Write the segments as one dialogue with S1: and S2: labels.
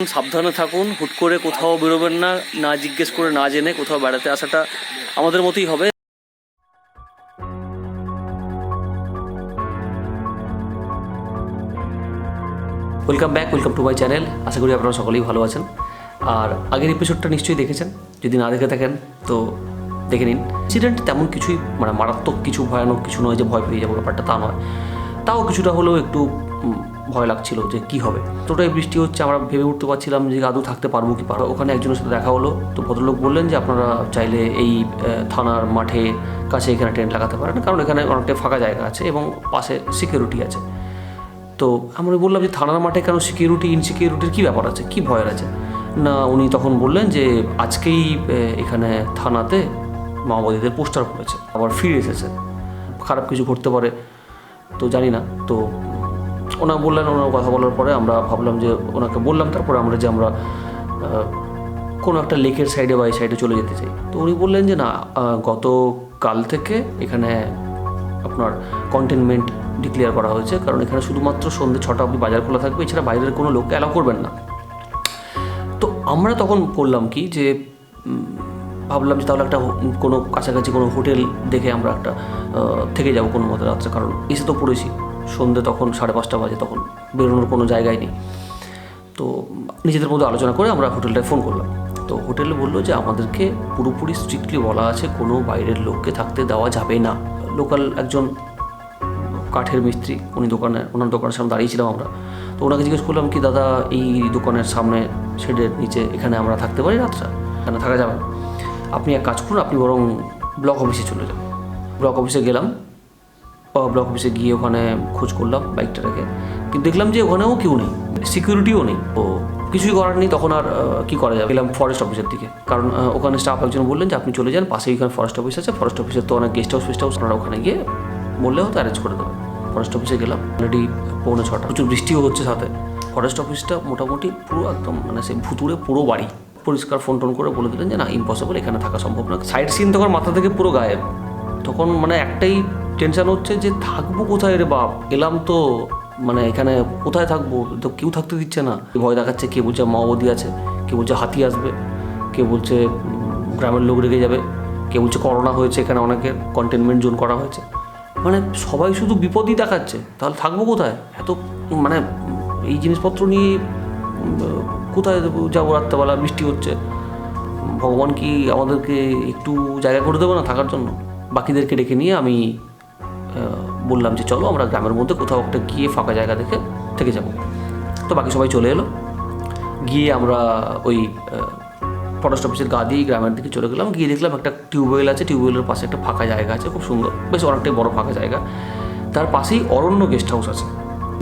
S1: সাবধানে থাকুন, হুট করে কোথাও বেরোবেন না, না জিজ্ঞেস করে না জেনে কোথাও বেড়াতে আসাটা আমাদের মতোই হবে। Welcome back, welcome to my channel. আশা করি আপনারা সকলেই ভালো আছেন। আর আগের এপিসোডটা নিশ্চয়ই দেখেছেন, যদি না দেখে থাকেন তো দেখে নিন। ইনসিডেন্ট তেমন কিছুই মারাত্মক কিছু, ভয়ানক কিছু নয় যে ভয় পেয়ে যাবো, ব্যাপারটা তা নয়। তাও কিছুটা হলেও একটু ভয় লাগছিল যে কি হবে। এতটাই বৃষ্টি হচ্ছে, আমরা ভেবে উঠতে পারছিলাম যে আদৌ থাকতে পারবো কি পারবো। ওখানে একজনের সাথে দেখা হলো, তো ভদ্রলোক বললেন যে আপনারা চাইলে এই থানার মাঠে কাছে এখানে টেন্ট লাগাতে পারেন, কারণ এখানে অনেকটা ফাঁকা জায়গা আছে এবং পাশে সিকিউরিটি আছে। তো আমরা বললাম যে থানার মাঠে কেন সিকিউরিটি, ইনসিকিউরিটির কী ব্যাপার আছে, কী ভয়ের আছে? না, উনি তখন বললেন যে আজকেই এখানে থানাতে মাওবাদীদের পোস্টার পড়েছে, আবার ফিরে এসেছে, খারাপ কিছু ঘটতে পারে, তো জানি না। তো ওনারা বললেন, ওনার কথা বলার পরে আমরা ভাবলাম যে ওনাকে বললাম, তারপরে আমরা যে আমরা কোনো একটা লেকের সাইডে বা এই সাইডে চলে যেতে চাই। তো উনি বললেন যে না, গতকাল থেকে এখানে আপনার কন্টেনমেন্ট ডিক্লেয়ার করা হয়েছে, কারণ এখানে শুধুমাত্র সন্ধ্যে 6টা অবধি বাজার খোলা থাকবে, এছাড়া বাইরের কোনো লোককে অ্যালাউ করবেন না। তো আমরা তখন বললাম কি যে ভাবলাম যে তাহলে একটা কোনো কাছাকাছি কোনো হোটেল দেখে আমরা একটা থেকে যাবো কোনো মতো রাত্রে, কারণ এসে তো পড়েছি সন্ধ্যে, তখন 5:30 বাজে, তখন বেরোনোর কোনো জায়গায় নেই। তো নিজেদের মধ্যে আলোচনা করে আমরা হোটেলটায় ফোন করলাম। তো হোটেলে বললো যে আমাদেরকে পুরোপুরি স্ট্রিক্টলি বলা আছে কোনো বাইরের লোককে থাকতে দেওয়া যাবে না। লোকাল একজন কাঠের মিস্ত্রি, ওনার দোকানের সামনে দাঁড়িয়েছিলাম আমরা। তো ওনাকে জিজ্ঞেস করলাম কি দাদা, এই দোকানের সামনে শেডের নিচে এখানে আমরা থাকতে পারি রাতটা? এখানে থাকা যাবে না, আপনি এক কাজ করুন, আপনি বরং ব্লক অফিসে চলে যান। ব্লক অফিসে গেলাম, ব্লক অফিসে গিয়ে ওখানে খোঁজ করলাম বাইকটা রেখে, কিন্তু দেখলাম যে ওখানেও কেউ নেই, সিকিউরিটিও নেই। তো কিছুই করার নেই, তখন আর কী করা যাবে, গেলাম ফরেস্ট অফিসের দিকে, কারণ ওখানে স্টাফ একজন বললেন যে আপনি চলে যান, পাশেই ওখানে ফরেস্ট অফিস আছে, ফরেস্ট অফিসের তো অনেক গেস্ট হাউস, আপনারা ওখানে গিয়ে বললে হয়তো অ্যারেঞ্জ করে দেবে। ফরেস্ট অফিসে গেলাম, অলরেডি 5:45, প্রচুর বৃষ্টিও হচ্ছে সাথে। ফরেস্ট অফিসটা মোটামুটি পুরো একদম সে ভুতুড়ে পুরো বাড়ি, পরিষ্কার ফোন টোন করে বলে দিলেন যে না, ইম্পসিবল, এখানে থাকা সম্ভব না। সাইড সিন তখন মাথা থেকে পুরো গায়েব। তখন একটাই টেনশন হচ্ছে যে থাকবো কোথায় রে বাপ, এলাম তো এখানে কোথায় থাকবো, তো কেউ থাকতে দিচ্ছে না, ভয় দেখাচ্ছে। কে বলছে মাওবাদী আছে, কে বলছে হাতি আসবে, কে বলছে গ্রামের লোক রেগে যাবে, কে বলছে করোনা হয়েছে, এখানে অনেকের কন্টেনমেন্ট জোন করা হয়েছে। সবাই শুধু বিপদই দেখাচ্ছে, তাহলে থাকবো কোথায়? এত এই জিনিসপত্র নিয়ে কোথায় যাবো রাত্রেবেলা, বৃষ্টি হচ্ছে, ভগবান কি আমাদেরকে একটু জায়গা করে দেবো না থাকার জন্য? বাকিদেরকে ডেকে নিয়ে আমি বললাম যে চলো আমরা গ্রামের মধ্যে কোথাও একটা গিয়ে ফাঁকা জায়গা দেখে থেকে যাবো। তো বাকি সবাই চলে এলো, গিয়ে আমরা ওই ফরেস্ট অফিসের গা দিয়ে গ্রামের দিকে চলে গেলাম। গিয়ে দেখলাম একটা টিউবওয়েল আছে, টিউবওয়েলের পাশে একটা ফাঁকা জায়গা আছে, খুব সুন্দর, বেশ অনেকটাই বড় ফাঁকা জায়গা। তার পাশেই অরণ্য গেস্ট হাউস আছে।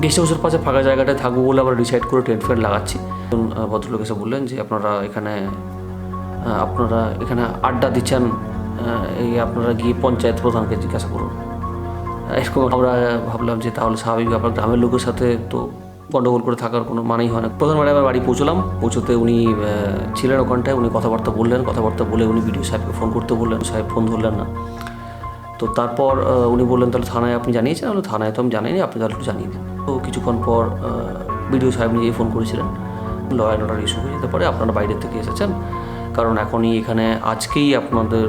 S1: গেস্ট হাউসের পাশে ফাঁকা জায়গাটায় থাকবো বলে আমরা ডিসাইড করে টেন্ট ফেন্ট লাগাচ্ছি। ভদ্রলোক এসে বললেন যে আপনারা এখানে আড্ডা দিচ্ছেন, এই আপনারা গিয়ে পঞ্চায়েত প্রধানকে জিজ্ঞাসা করুন। এরকম আমরা ভাবলাম যে তাহলে স্বাভাবিক ব্যাপার, গ্রামের লোকের সাথে তো গণ্ডগোল করে থাকার কোনো মানেই হয় না। প্রধান ম্যাডামের বাড়ি পৌঁছলাম, পৌঁছতে উনি ছিলেন ওখানটায়, উনি কথাবার্তা বলে উনি বিডিও সাহেবকে ফোন করতে বললেন, সাহেব ফোন ধরলেন না। তো তারপর উনি বললেন তাহলে থানায় আপনি জানিয়েছেন? আমি থানায় তো আমি জানাইনি, আপনি তাহলে একটু জানিয়ে দিন। তো কিছুক্ষণ পর বিডিও সাহেব নিজেই ফোন করেছিলেন, ল অ্যান্ড অর্ডার ইস্যু হয়ে যেতে পারে, আপনারা বাইরের থেকে এসেছেন, কারণ এখনই এখানে আজকেই আপনাদের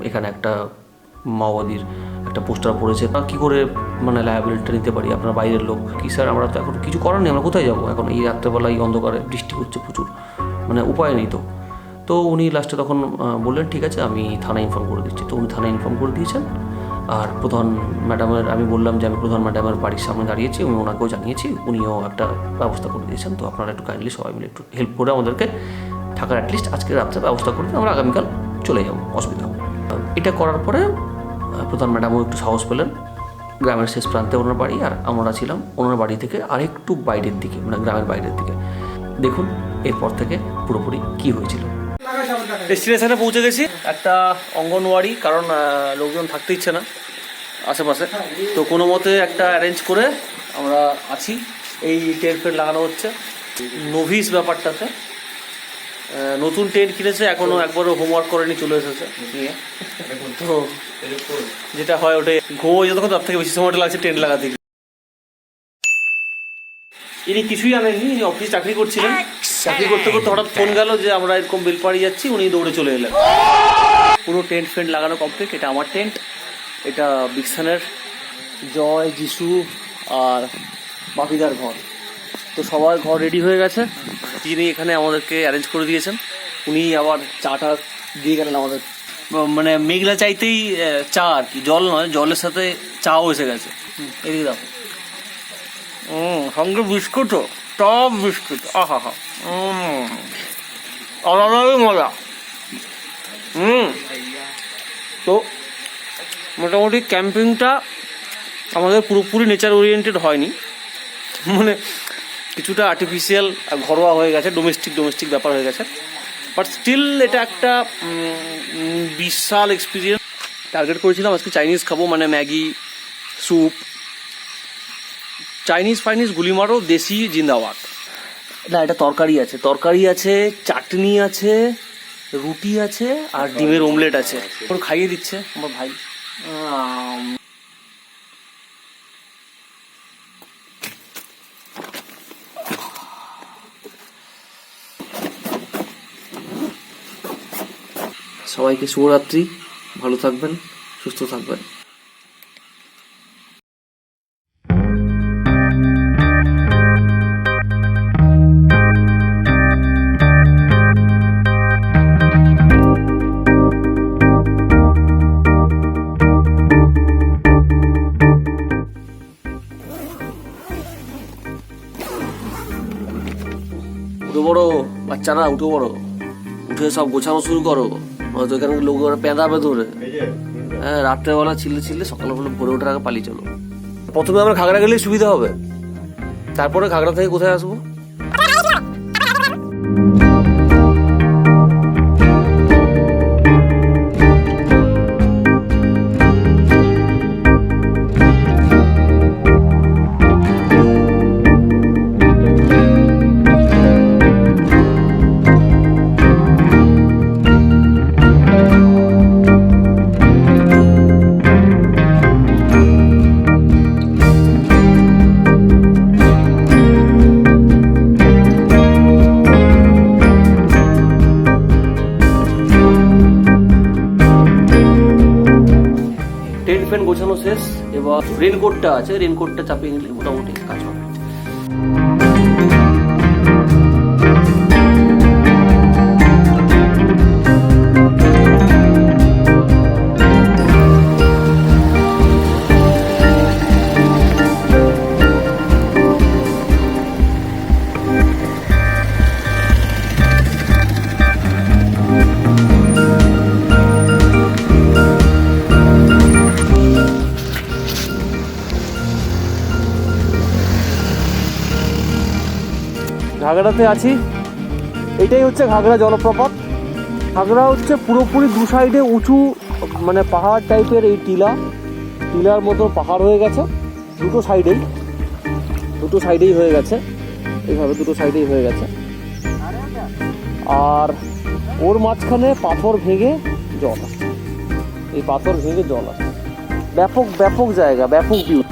S1: এখানে একটা মাওবাদীর একটা পোস্টার পড়েছে, তা কী করে লায়াবিলিটিটা নিতে পারি, আপনার বাইরের লোক। কি স্যার, আমরা তো এখন কিছু করার নেই, আমরা কোথায় যাবো এখন এই রাত্রেবেলা, এই অন্ধকারে, বৃষ্টি হচ্ছে প্রচুর, উপায় নেই। তো উনি লাস্টে তখন বললেন ঠিক আছে, আমি থানায় ইনফর্ম করে দিচ্ছি। তো উনি থানায় ইনফর্ম করে দিয়েছেন। আর প্রধান ম্যাডামের আমি বললাম যে আমি প্রধান ম্যাডামের বাড়ির সামনে দাঁড়িয়েছি, আমি ওনাকেও জানিয়েছি, উনিও একটা ব্যবস্থা করে দিয়েছেন। তো আপনারা একটু কাইন্ডলি সবাই মিলে একটু হেল্প করে আমাদেরকে থাকার অ্যাটলিস্ট আজকে রাত্রে ব্যবস্থা করে দিন, আমরা আগামীকাল চলে যাবো, অসুবিধা হবে। এটা করার পরে প্রধান ম্যাডামও একটু সাহস পেলেন। গ্রামের শেষ প্রান্তে ওনার বাড়ি, আর আমরা ছিলাম ওনার বাড়ি থেকে আরেকটু বাইরের দিকে, গ্রামের বাইরের দিকে। দেখুন এরপর থেকে পুরোপুরি কী হয়েছিল। ডেস্টিনেশনে পৌঁছে গেছি, একটা অঙ্গনওয়াড়ি, কারণ লোকজন থাকতে ইচ্ছে না আশেপাশে। তো কোনো মতে একটা অ্যারেঞ্জ করে আমরা আছি। এই টেন্ট ফেন্ট লাগানো হচ্ছে নোভিস ব্যাপারটাতে, নতুন টেন্ট কিনেছে, এখনও একবারও হোমওয়ার্ক করেনি, চলে এসেছে নিয়ে। তো যেটা হয় ওটাই, ঘুমো যতক্ষণ তার থেকে বেশি সময়টা লাগছে টেন্ট লাগাতে। ইনি কিছুই আনেননি, ইনি অফিস চাকরি করছিলেন। চাকরি করতে করতে হঠাৎ ফোন গেল যে আমরা এরকম বেলপাড়ি যাচ্ছি, উনি দৌড়ে চলে এলেন। পুরো টেন্ট ফেন্ট লাগানো কমপ্লিট। এটা আমার টেন্ট, এটা বিক্সানের, জয়, যিশু আর বাপিদার ঘর। তো সবার ঘর রেডি হয়ে গেছে। যিনি এখানে আমাদেরকে অ্যারেঞ্জ করে দিয়েছেন উনি আবার চাটা দিয়ে গেলেন আমাদের। মানে মেঘলা চাইতেই চা আর কি, জল নয়, জলের সাথে চাও এসে গেছে। এদিকে দাও। সঙ্গে বিস্কুটও, টপ বিস্কুট। আহা হা, আলাদাই মজা। তো মোটামুটি ক্যাম্পিংটা আমাদের পুরোপুরি নেচার ওরিয়েন্টেড হয়নি, মানে কিছুটা আর্টিফিশিয়াল ঘরোয়া হয়ে গেছে, ডোমেস্টিক ব্যাপার হয়ে গেছে। বাট স্টিল এটা একটা বিশাল এক্সপিরিয়েন্স। টার্গেট করেছিলাম আজকে চাইনিজ খাবো, মানে ম্যাগি, স্যুপ, চাইনিজ ফাইনিজ গুলি মারো, দেশি জিন্দাবাদ। না, এটা তরকারি আছে, চাটনি আছে, রুটি আছে, আর ডিমের অমলেট আছে। ওর খাইয়ে দিচ্ছে আমার ভাই। সবাইকে শুভরাত্রি, ভালো থাকবেন, সুস্থ থাকবেন। উঠে পড়ো বাচ্চারা, উঠে পড়ো, উঠে সব গোছানো শুরু করো, হয়তো এখানে লোক পেঁদাবে ধরে। হ্যাঁ, রাত্রেবেলা ছিললে সকালে ভোরে ওঠার আগে পালিয়ে চলো। প্রথমে আমরা ঘাগড়া গেলেই সুবিধা হবে, তারপরে ঘাগড়া থেকে কোথায় আসবো? টেন্ট ফ্যান গোছানো শেষ, এবার রেনকোটটা আছে, রেনকোটটা চাপিয়ে নিলে মোটামুটি কাজ হবে। ঘাগড়াতে আছি, এটাই হচ্ছে ঘাগড়া জলপ্রপাত। ঘাগড়া হচ্ছে পুরোপুরি দু সাইডে উঁচু, মানে পাহাড় টাইপের। এই টিলার মতো পাহাড় হয়ে গেছে দুটো সাইডেই হয়ে গেছে, এইভাবে দুটো সাইডেই হয়ে গেছে। আর ওর মাঝখানে পাথর ভেঙে জল আসছে, এই পাথর ভেঙে জল আসছে। ব্যাপক জায়গা, ব্যাপক ভিউ।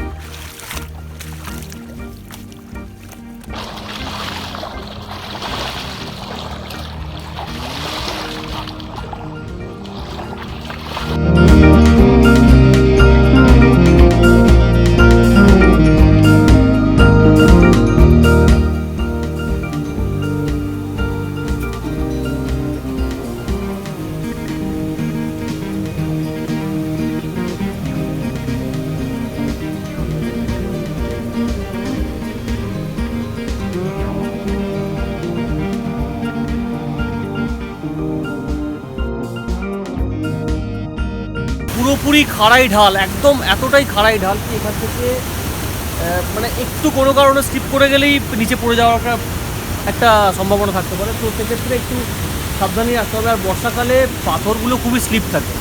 S1: পুরোপুরি খাড়াই ঢাল, একদম এতটাই খাড়াই ঢাল কি এখান থেকে মানে একটু কোনো কারণে স্লিপ করে গেলেই নিচে পড়ে যাওয়ার একটা সম্ভাবনা থাকতে পারে। তো সেক্ষেত্রে একটু সাবধানে আসতে হবে। আর বর্ষাকালে পাথরগুলো খুবই স্লিপ থাকে।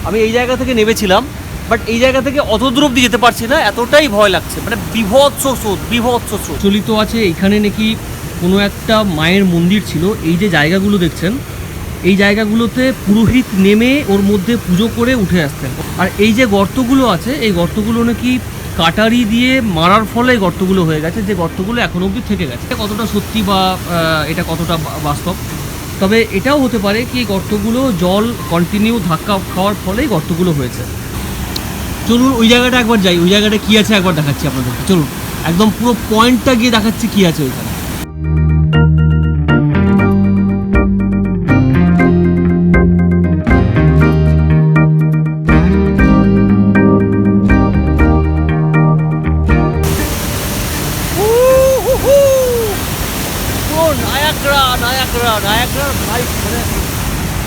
S1: আমি এই জায়গা থেকে নেমেছিলাম, বাট এই জায়গা থেকে অত দূর অব্দি যেতে পারছি না, এতটাই ভয় লাগছে, মানে বিভৎস স্রোত। চলিত আছে এখানে নাকি কোনো একটা মায়ের মন্দির ছিল। এই যে জায়গাগুলো দেখছেন, এই জায়গাগুলোতে পুরোহিত নেমে ওর মধ্যে পুজো করে উঠে আসতেন। আর এই যে গর্তগুলো আছে, এই গর্তগুলো নাকি কাটারি দিয়ে মারার ফলে গর্তগুলো হয়ে গেছে, যে গর্তগুলো এখনো অবধি থেকে গেছে। কতটা সত্যি বা এটা কতটা বাস্তব, তবে এটাও হতে পারে কি গর্তগুলো জল কন্টিনিউ ধাক্কা খাওয়ার ফলেই গর্তগুলো হয়েছে। চলুন ওই জায়গাটা একবার যাই, ওই জায়গাটা কী আছে একবার দেখাচ্ছি আপনাদেরকে। চলুন একদম পুরো পয়েন্টটা গিয়ে দেখাচ্ছি কী আছে ওইখানে।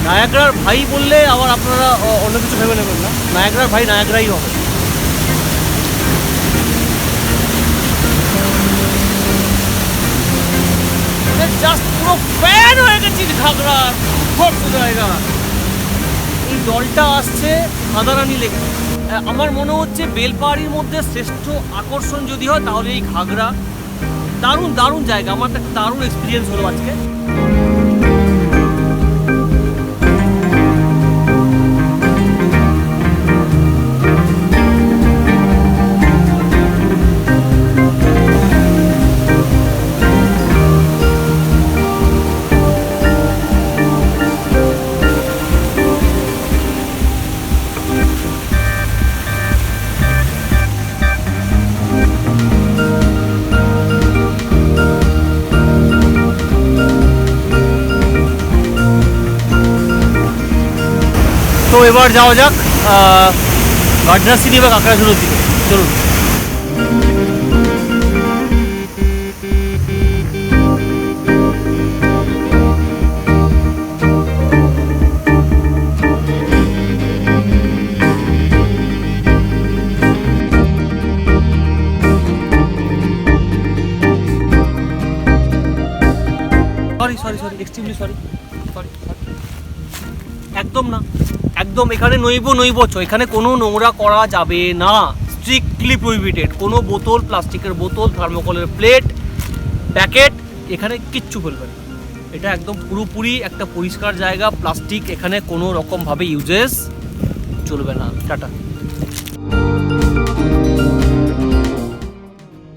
S1: নায়াগ্রার ভাই বললে আবার আপনারা অন্য কিছু ভেবে নেবেন না, নায়াগ্রার ভাই নায়াগ্রাই হবে। জাস্ট পুরো ফ্যান হয়ে গেছি ঘাগড়ার জায়গা। এই জলটা আসছে খাদারানি লেকে। আমার মনে হচ্ছে বেলপাহাড়ির মধ্যে শ্রেষ্ঠ আকর্ষণ যদি হয় তাহলে এই ঘাগড়া। দারুণ দারুণ জায়গা, আমার একটা দারুণ এক্সপিরিয়েন্স হলো আজকে। তো এবার যাওয়া যাক গাড্রাসিনি বা কাঁকড়াঝুড়োর দিকে। চলুন। Sorry extremely sorry. একদম না, একদম এখানে নৈবচ, এখানে কোনো নোংরা করা যাবে না, স্ট্রিক্টলি প্রহিবিটেড। কোনো বোতল, প্লাস্টিকের বোতল, থার্মোকলের প্লেট, প্যাকেট এখানে কিচ্ছু ফেলবেন না। এটা একদম পুরোপুরি একটা পরিষ্কার জায়গা। প্লাস্টিক এখানে কোনো রকমভাবে ইউজেস চলবে না। টাটা।